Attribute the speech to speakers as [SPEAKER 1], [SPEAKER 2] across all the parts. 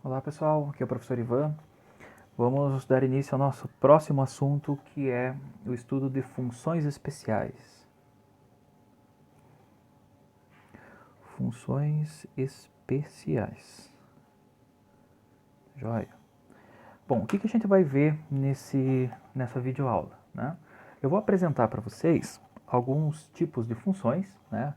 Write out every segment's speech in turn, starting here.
[SPEAKER 1] Olá pessoal, aqui é o professor Ivan. Vamos dar início ao nosso próximo assunto, que é o estudo de funções especiais. Funções especiais. Joia. Bom, o que a gente vai ver nessa videoaula, né? Eu vou apresentar para vocês alguns tipos de funções, né,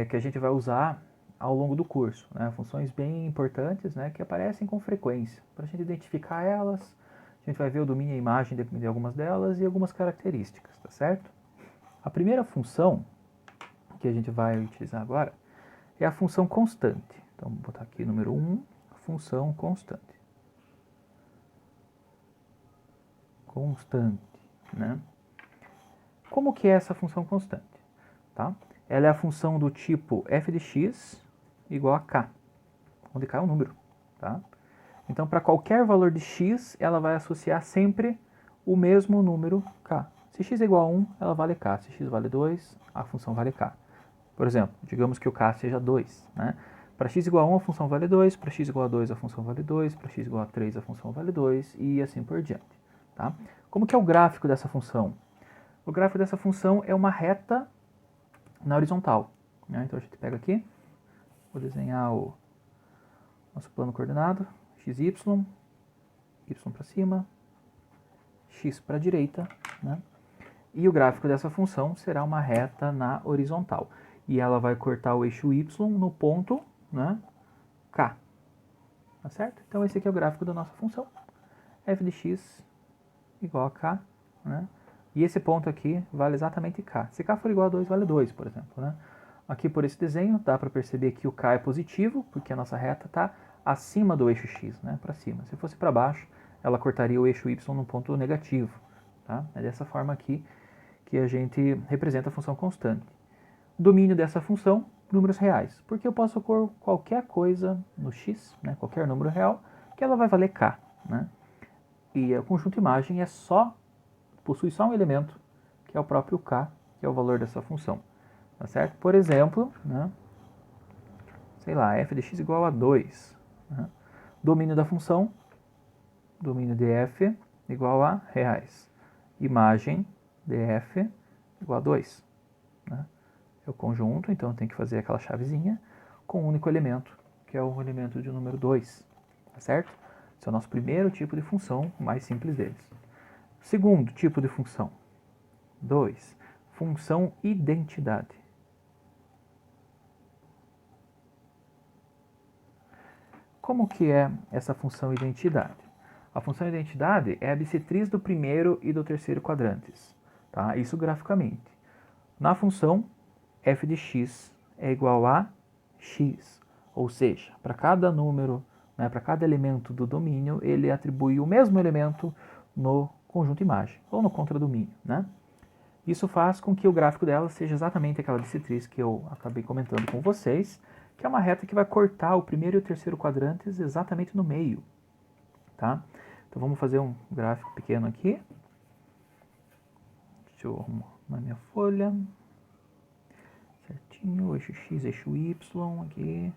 [SPEAKER 1] que a gente vai usar ao longo do curso, né? Funções bem importantes, né, que aparecem com frequência. Para a gente identificar elas, a gente vai ver o domínio e a imagem de algumas delas e algumas características, tá certo? A primeira função que a gente vai utilizar agora é a função constante. Então, vou botar aqui número 1, função constante. Constante, né? Como que é essa função constante? Tá? Ela é a função do tipo f de x igual a k, onde k é um número. Tá? Então, para qualquer valor de x, ela vai associar sempre o mesmo número k. Se x é igual a 1, ela vale k. Se x vale 2, a função vale k. Por exemplo, digamos que o k seja 2. Né? Para x igual a 1, a função vale 2. Para x igual a 2, a função vale 2. Para x igual a 3, a função vale 2. E assim por diante. Tá? Como que é o gráfico dessa função? O gráfico dessa função é uma reta na horizontal. Né? Então a gente pega aqui, vou desenhar o nosso plano coordenado, xy, y para cima, x para a direita, né? E o gráfico dessa função será uma reta na horizontal. E ela vai cortar o eixo y no ponto, né, k. Tá certo? Então esse aqui é o gráfico da nossa função. F de x igual a k, né? E esse ponto aqui vale exatamente k. Se k for igual a 2, vale 2, por exemplo, né? Aqui por esse desenho dá para perceber que o k é positivo, porque a nossa reta está acima do eixo x, né, para cima. Se fosse para baixo, ela cortaria o eixo y no ponto negativo. Tá? É dessa forma aqui que a gente representa a função constante. Domínio dessa função, números reais, porque eu posso pôr qualquer coisa no x, né, qualquer número real, que ela vai valer k. Né? E o conjunto imagem possui só um elemento, que é o próprio k, que é o valor dessa função. Tá certo? Por exemplo, né, sei lá, f de x igual a 2. Né? Domínio da função, domínio de f igual a reais. Imagem de f igual a 2. Né? É o conjunto, então tem que fazer aquela chavezinha com um único elemento, que é o elemento de número 2. Tá certo? Esse é o nosso primeiro tipo de função, o mais simples deles. Segundo tipo de função. 2. Função identidade. Como que é essa função identidade? A função identidade é a bissetriz do primeiro e do terceiro quadrantes. Tá? Isso graficamente. Na função, f de x é igual a x. Ou seja, para cada número, né, para cada elemento do domínio, ele atribui o mesmo elemento no conjunto imagem, ou no contradomínio. Né? Isso faz com que o gráfico dela seja exatamente aquela bissetriz que eu acabei comentando com vocês, que é uma reta que vai cortar o primeiro e o terceiro quadrantes exatamente no meio. Tá? Então vamos fazer um gráfico pequeno aqui. Deixa eu arrumar na minha folha. Certinho, eixo x, eixo y aqui.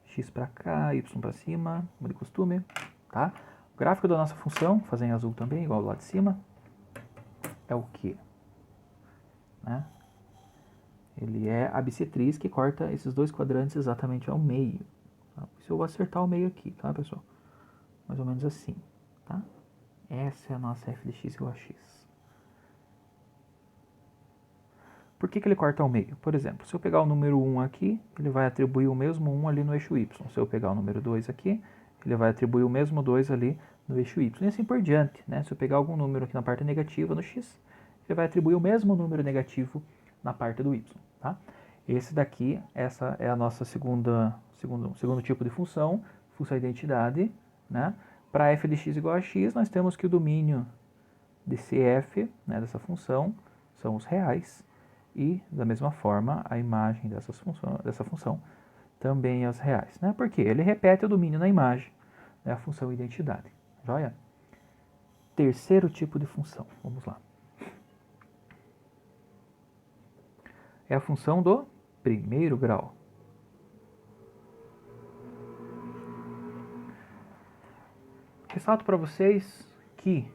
[SPEAKER 1] X para cá, y para cima, como de costume. Tá? O gráfico da nossa função, fazer em azul também, igual do lado de cima, é o quê? Né? Ele é a bissetriz que corta esses dois quadrantes exatamente ao meio. Tá? Se eu vou acertar o meio aqui, tá, pessoal? Mais ou menos assim, tá? Essa é a nossa f de x igual a x. Por que ele corta ao meio? Por exemplo, se eu pegar o número 1 aqui, ele vai atribuir o mesmo 1 ali no eixo y. Se eu pegar o número 2 aqui, ele vai atribuir o mesmo 2 ali no eixo y. E assim por diante, né? Se eu pegar algum número aqui na parte negativa no x, ele vai atribuir o mesmo número negativo na parte do y, tá? Esse daqui, essa é a nossa segundo tipo de função, função identidade, né? Para f de x igual a x, nós temos que o domínio de cf, né, dessa função, são os reais, e, da mesma forma, a imagem dessa função também é os reais. Né? Porque ele repete o domínio na imagem, né, a função identidade. Joia? Terceiro tipo de função. Vamos lá. É a função do primeiro grau. Ressalto para vocês que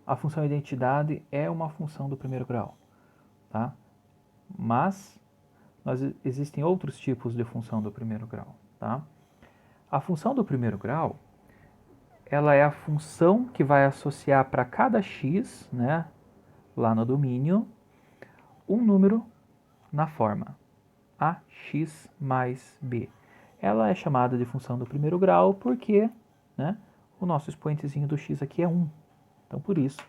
[SPEAKER 1] a função identidade é uma função do primeiro grau, tá? Mas existem outros tipos de função do primeiro grau, tá? A função do primeiro grau, ela é a função que vai associar para cada x, né, lá no domínio, um número na forma ax mais b. Ela é chamada de função do primeiro grau porque, né, o nosso expoentezinho do x aqui é 1. Então, por isso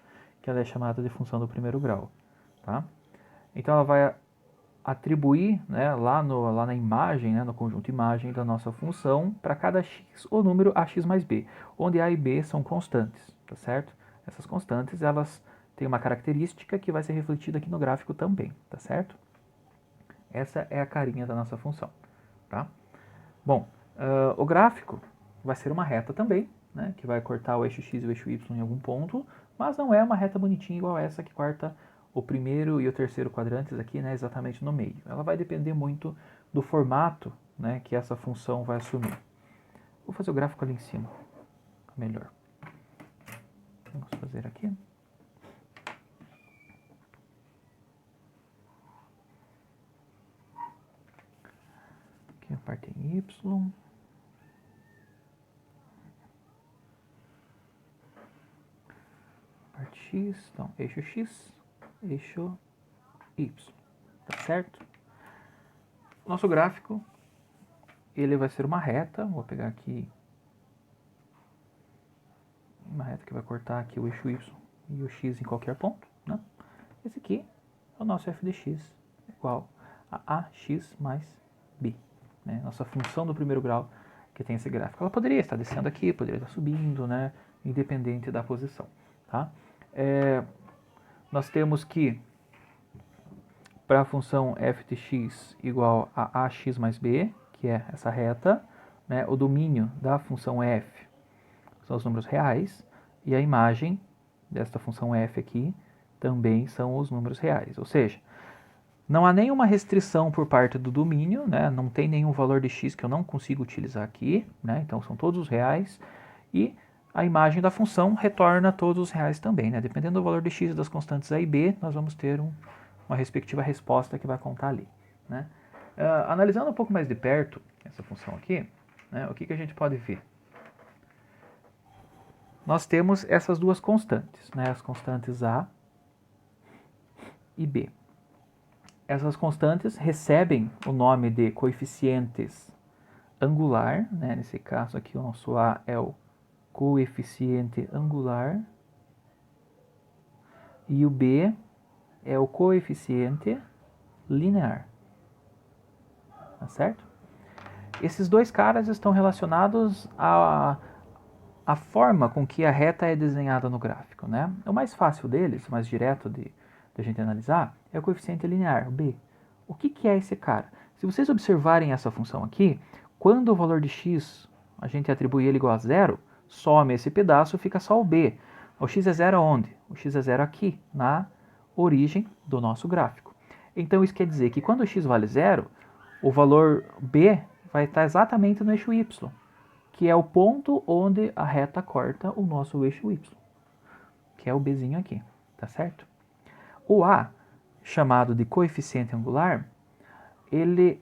[SPEAKER 1] que ela é chamada de função do primeiro grau, tá? Então, ela vai atribuir, né, lá na imagem, né, no conjunto imagem da nossa função, para cada x o número ax mais b, onde a e b são constantes, tá certo? Essas constantes, elas têm uma característica que vai ser refletida aqui no gráfico também, tá certo? Essa é a carinha da nossa função, tá? Bom, o gráfico vai ser uma reta também, né, que vai cortar o eixo x e o eixo y em algum ponto, mas não é uma reta bonitinha igual essa que corta o primeiro e o terceiro quadrantes aqui, né, exatamente no meio. Ela vai depender muito do formato, né, que essa função vai assumir. Vou fazer o gráfico ali em cima, melhor. Vamos fazer aqui. Aqui a parte em y. Parte x, então eixo x, eixo y, tá certo? Nosso gráfico, ele vai ser uma reta, vou pegar aqui uma reta que vai cortar aqui o eixo y e o x em qualquer ponto, né? Esse aqui é o nosso f de x igual a ax mais b, né? Nossa função do primeiro grau que tem esse gráfico. Ela poderia estar descendo aqui, poderia estar subindo, né? Independente da posição, tá? Nós temos que para a função f de x igual a ax mais b, que é essa reta, né, o domínio da função f são os números reais, e a imagem desta função f aqui também são os números reais. Ou seja, não há nenhuma restrição por parte do domínio, né, não tem nenhum valor de x que eu não consigo utilizar aqui, né, então são todos os reais, e a imagem da função retorna todos os reais também. Né, dependendo do valor de x das constantes a e b, nós vamos ter uma respectiva resposta que vai contar ali. Né? Analisando um pouco mais de perto essa função aqui, né, o que a gente pode ver? Nós temos essas duas constantes, né, as constantes a e b. Essas constantes recebem o nome de coeficientes angular, né, nesse caso aqui o nosso a é o coeficiente angular e o b é o coeficiente linear. Tá certo? Esses dois caras estão relacionados à forma com que a reta é desenhada no gráfico. Né? O mais fácil deles, o mais direto de a gente analisar, é o coeficiente linear, o b. O que é esse cara? Se vocês observarem essa função aqui, quando o valor de x a gente atribui ele igual a zero, some esse pedaço e fica só o b. O x é zero onde? O x é zero aqui, na origem do nosso gráfico. Então isso quer dizer que quando o x vale zero, o valor b vai estar exatamente no eixo y, que é o ponto onde a reta corta o nosso eixo y, que é o bzinho aqui, tá certo? O a, chamado de coeficiente angular, ele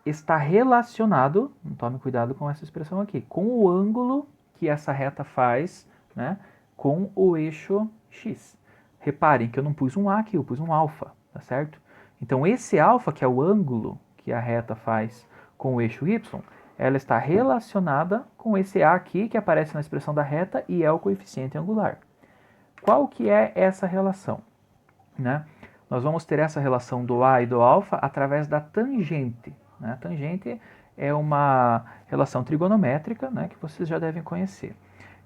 [SPEAKER 1] está relacionado, tome cuidado com essa expressão aqui, com o ângulo que essa reta faz, né, com o eixo x. Reparem que eu não pus um a aqui, eu pus um alfa, tá certo? Então esse alfa, que é o ângulo que a reta faz com o eixo y, ela está relacionada com esse a aqui que aparece na expressão da reta e é o coeficiente angular. Qual que é essa relação? Né? Nós vamos ter essa relação do a e do alfa através da tangente. Né? A tangente é uma relação trigonométrica, né, que vocês já devem conhecer.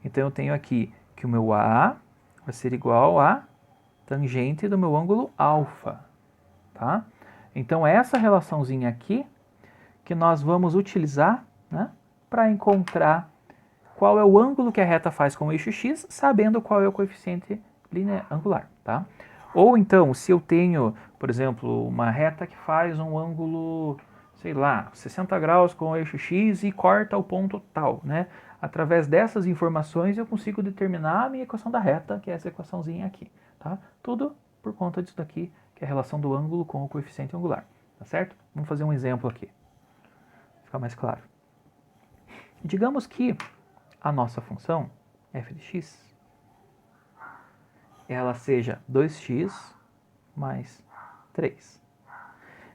[SPEAKER 1] Então eu tenho aqui que o meu a vai ser igual a tangente do meu ângulo alfa. Tá? Então é essa relaçãozinha aqui que nós vamos utilizar, né, para encontrar qual é o ângulo que a reta faz com o eixo x, sabendo qual é o coeficiente linear angular. Tá? Ou então, se eu tenho, por exemplo, uma reta que faz um ângulo, sei lá, 60 graus com o eixo x e corta o ponto tal, né? Através dessas informações eu consigo determinar a minha equação da reta, que é essa equaçãozinha aqui, tá? Tudo por conta disso daqui, que é a relação do ângulo com o coeficiente angular, tá certo? Vamos fazer um exemplo aqui, para ficar mais claro. Digamos que a nossa função f de x, ela seja 2x mais 3.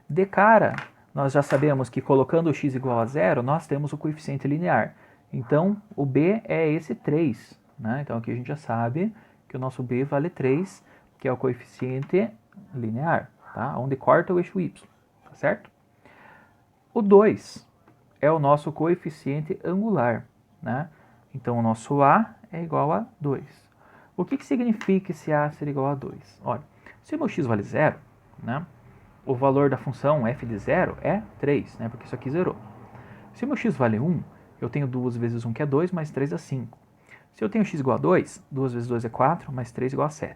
[SPEAKER 1] De cara, nós já sabemos que colocando o x igual a zero, nós temos o coeficiente linear. Então, o b é esse 3. Né? Então, aqui a gente já sabe que o nosso b vale 3, que é o coeficiente linear, tá? Onde corta o eixo y, tá certo? O 2 é o nosso coeficiente angular, né? Então, o nosso a é igual a 2. O que significa esse a ser igual a 2? Olha, se o meu x vale 0, né? O valor da função f de 0 é 3, né? Porque isso aqui zerou. Se o meu x vale 1, eu tenho 2 vezes 1, que é 2, mais 3 é 5. Se eu tenho x igual a 2, 2 vezes 2 é 4, mais 3 igual a 7.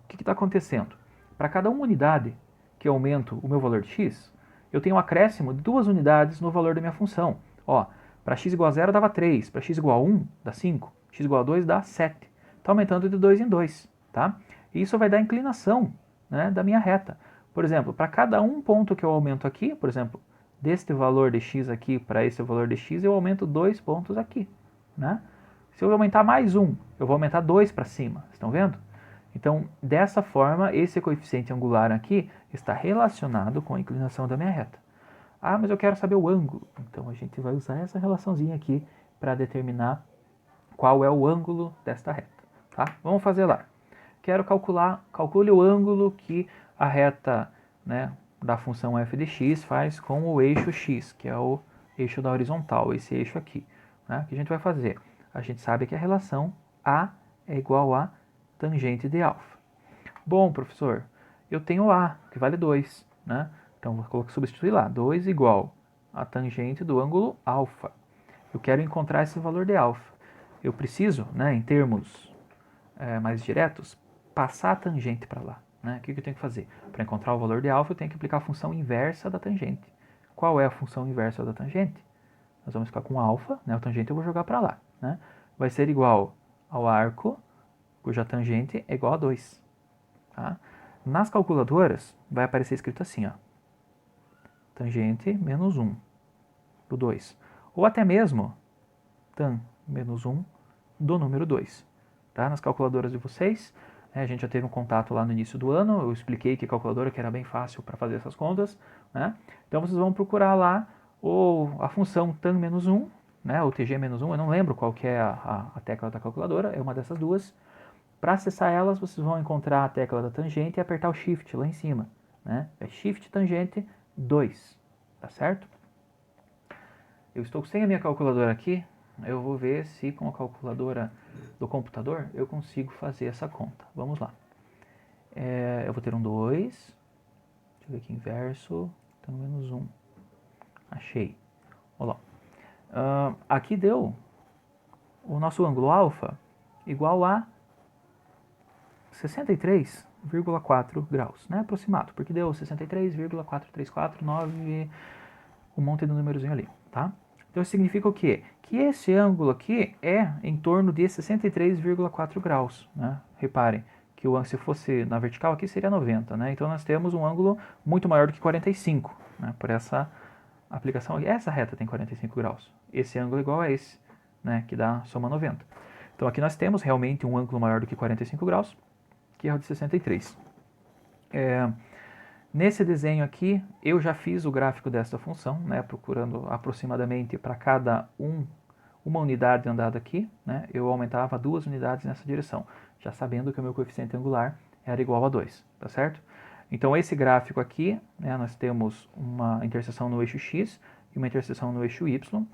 [SPEAKER 1] O que está acontecendo? Para cada uma unidade que eu aumento o meu valor de x, eu tenho um acréscimo de 2 unidades no valor da minha função. Ó, para x igual a 0 dava 3, para x igual a 1 dá 5, x igual a 2 dá 7. Está aumentando de 2 em 2, tá? E isso vai dar inclinação, né, da minha reta. Por exemplo, para cada um ponto que eu aumento aqui, por exemplo, deste valor de x aqui para esse valor de x, eu aumento 2 pontos aqui, né? Se eu aumentar mais um, eu vou aumentar 2 para cima, estão vendo? Então, dessa forma, esse coeficiente angular aqui está relacionado com a inclinação da minha reta. Ah, mas eu quero saber o ângulo. Então, a gente vai usar essa relaçãozinha aqui para determinar qual é o ângulo desta reta, tá? Vamos fazer lá. Quero calcule o ângulo que a reta, né, da função f de x faz com o eixo x, que é o eixo da horizontal, esse eixo aqui. Né? O que a gente vai fazer? A gente sabe que a relação a é igual a tangente de alfa. Bom, professor, eu tenho a, que vale 2. Né? Então, vou substituir lá. 2 igual a tangente do ângulo alfa. Eu quero encontrar esse valor de alfa. Eu preciso, né, em termos mais diretos, passar a tangente para lá. Né? O que eu tenho que fazer? Para encontrar o valor de alfa, eu tenho que aplicar a função inversa da tangente. Qual é a função inversa da tangente? Nós vamos ficar com alfa, né? O tangente eu vou jogar para lá. Né? Vai ser igual ao arco, cuja tangente é igual a 2. Tá? Nas calculadoras, vai aparecer escrito assim, ó, tangente menos 1 do 2. Ou até mesmo tan menos 1 do número 2. Tá? Nas calculadoras de vocês, a gente já teve um contato lá no início do ano, eu expliquei que calculadora que era bem fácil para fazer essas contas. Né? Então vocês vão procurar lá a função tan menos 1, né, ou tg menos 1, eu não lembro qual que é a tecla da calculadora, é uma dessas duas. Para acessar elas, vocês vão encontrar a tecla da tangente e apertar o shift lá em cima. Né? É shift tangente 2, tá certo? Eu estou sem a minha calculadora aqui, eu vou ver se com a calculadora do computador eu consigo fazer essa conta. Vamos lá. Eu vou ter um 2, deixa eu ver aqui, inverso, então menos 1. Achei. Olha lá. Aqui deu o nosso ângulo alfa igual a 63,4 graus, né? Aproximado, porque deu 63,4349, um monte de númerozinho ali, tá? Então isso significa o quê? Que esse ângulo aqui é em torno de 63,4 graus, né? Reparem que se fosse na vertical aqui seria 90, né? Então nós temos um ângulo muito maior do que 45, né? Por essa aplicação aqui. Essa reta tem 45 graus. Esse ângulo é igual a esse, né? Que dá soma 90. Então aqui nós temos realmente um ângulo maior do que 45 graus, que é o de 63. Nesse desenho aqui, eu já fiz o gráfico dessa função, né, procurando aproximadamente para cada uma unidade andada aqui, né, eu aumentava 2 unidades nessa direção, já sabendo que o meu coeficiente angular era igual a 2, tá certo? Então esse gráfico aqui, né, nós temos uma interseção no eixo x e uma interseção no eixo y,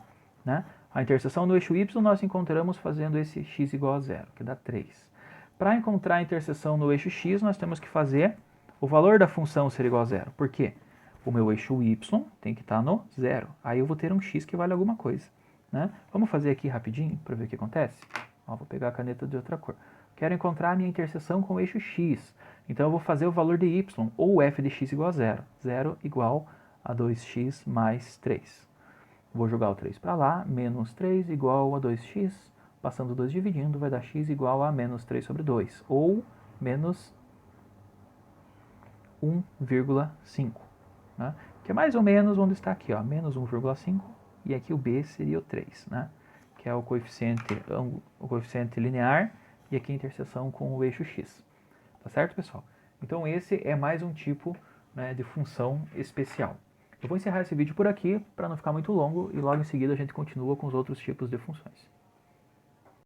[SPEAKER 1] né? A interseção no eixo y nós encontramos fazendo esse x igual a 0, que dá 3. Para encontrar a interseção no eixo x, nós temos que fazer o valor da função ser igual a 0. Por quê? O meu eixo y tem que estar no 0. Aí eu vou ter um x que vale alguma coisa. Né? Vamos fazer aqui rapidinho para ver o que acontece? Ó, vou pegar a caneta de outra cor. Quero encontrar a minha interseção com o eixo x. Então eu vou fazer o valor de y, ou f de x igual a 0. 0 igual a 2x mais 3. Vou jogar o 3 para lá, menos 3 igual a 2x, passando 2 dividindo, vai dar x igual a menos 3 sobre 2, ou menos 1,5, né? Que é mais ou menos onde está aqui, ó, menos 1,5, e aqui o b seria o 3, né? Que é o coeficiente linear, e aqui a interseção com o eixo x. Tá certo, pessoal? Então esse é mais um tipo, né, de função especial. Eu vou encerrar esse vídeo por aqui, para não ficar muito longo, e logo em seguida a gente continua com os outros tipos de funções.